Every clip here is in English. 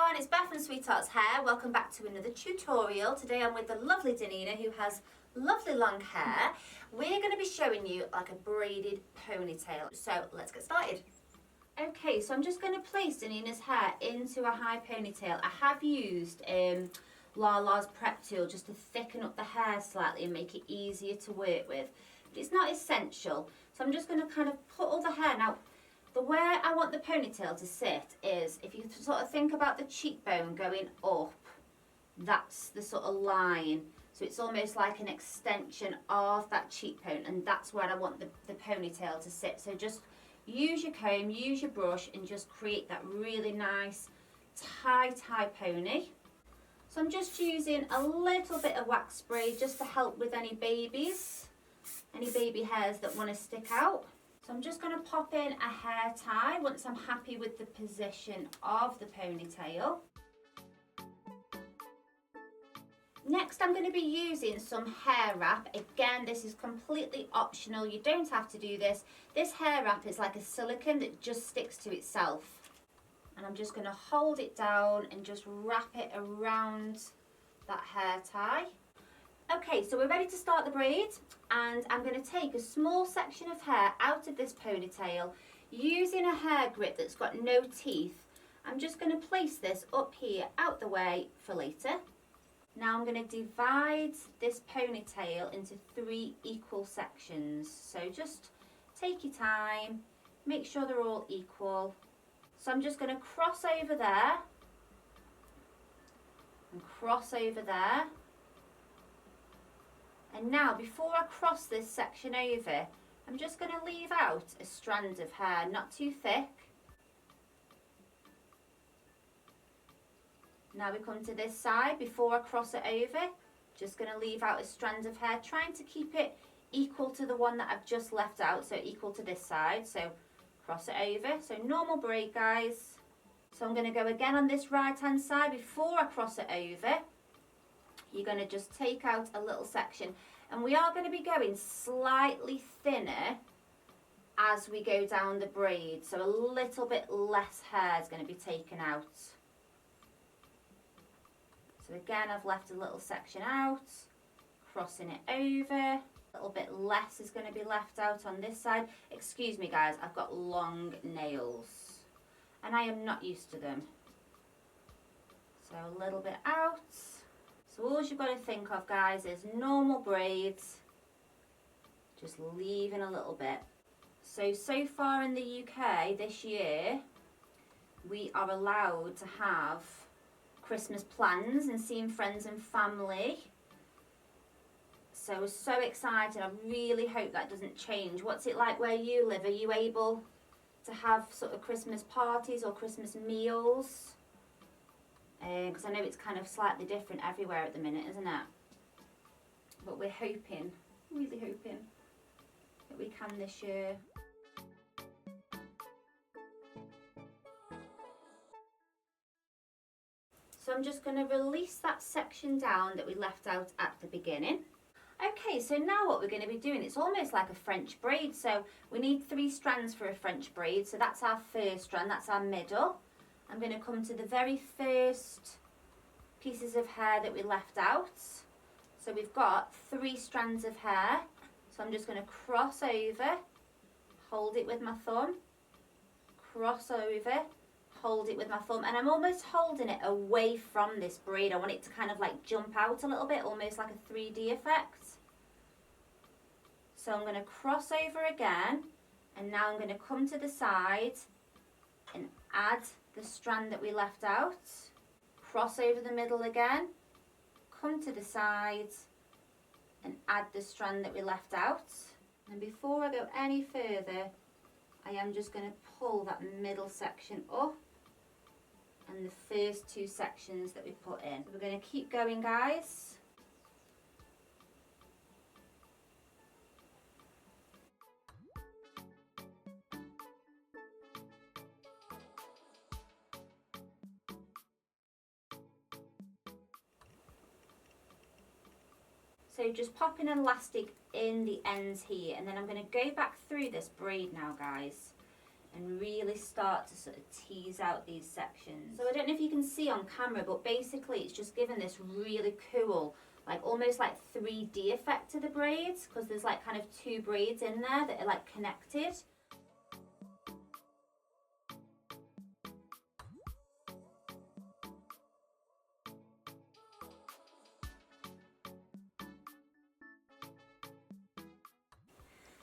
everyone, it's Beth from Sweetheart's Hair. Welcome back to another tutorial. Today I'm with the lovely Danina who has lovely long hair. We're going to be showing you like a braided ponytail. So let's get started. Okay, so I'm just going to place Danina's hair into a high ponytail. I have used Lalas prep tool just to thicken up the hair slightly and make it easier to work with. But it's not essential. So I'm just going to kind of put all the hair. Now, the way I want the ponytail to sit is, if you sort of think about the cheekbone going up, that's the sort of line. So it's almost like an extension of that cheekbone, and that's where I want the ponytail to sit. So just use your comb, use your brush, and just create that really nice tie pony. So I'm just using a little bit of wax spray just to help with any baby hairs that want to stick out. So I'm just going to pop in a hair tie once I'm happy with the position of the ponytail. Next, I'm going to be using some hair wrap. Again, this is completely optional. You don't have to do this. This hair wrap is like a silicone that just sticks to itself. And I'm just going to hold it down and just wrap it around that hair tie. Okay, so we're ready to start the braid, and I'm going to take a small section of hair out of this ponytail using a hair grip that's got no teeth. I'm just going to place this up here out the way for later. Now I'm going to divide this ponytail into 3 equal sections. So just take your time, make sure they're all equal. So I'm just going to cross over there and cross over there. And now, before I cross this section over, I'm just going to leave out a strand of hair, not too thick. Now we come to this side. Before I cross it over, just going to leave out a strand of hair, trying to keep it equal to the one that I've just left out, so equal to this side. So cross it over. So normal braid, guys. So I'm going to go again on this right hand side. Before I cross it over, you're going to just take out a little section, and we are going to be going slightly thinner as we go down the braid, so a little bit less hair is going to be taken out. So again, I've left a little section out, crossing it over. A little bit less is going to be left out on this side. Excuse me guys, I've got long nails and I am not used to them. So a little bit out. So all you've got to think of, guys, is normal braids, just leaving a little bit. So far in the UK this year, we are allowed to have Christmas plans and seeing friends and family. So we're so excited. I really hope that doesn't change. What's it like where you live? Are you able to have sort of Christmas parties or Christmas meals? Because I know it's kind of slightly different everywhere at the minute, isn't it? But we're hoping, really hoping, that we can this year. So I'm just going to release that section down that we left out at the beginning. Okay, so now what we're going to be doing, it's almost like a French braid. So we need 3 strands for a French braid. So that's our first strand, that's our middle. I'm going to come to the very first pieces of hair that we left out. So we've got 3 strands of hair. So I'm just going to cross over, hold it with my thumb, cross over, hold it with my thumb, and I'm almost holding it away from this braid. I want it to kind of like jump out a little bit, almost like a 3D effect. So I'm going to cross over again, and now I'm going to come to the side and add the strand that we left out, cross over the middle again, come to the side and add the strand that we left out. And before I go any further, I am just going to pull that middle section up and the first 2 sections that we put in. So we're going to keep going, guys. So just popping an elastic in the ends here, and then I'm going to go back through this braid now, guys, and really start to sort of tease out these sections. So I don't know if you can see on camera, but basically it's just given this really cool, like almost like 3D effect to the braids, because there's like kind of two braids in there that are like connected.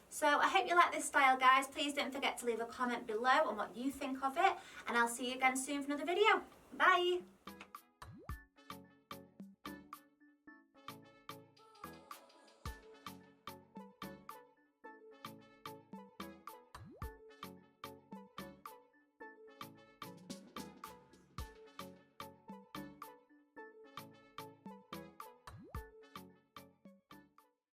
So I hope you like this style, guys. Please don't forget to leave a comment below on what you think of it, and I'll see you again soon for another video. Bye!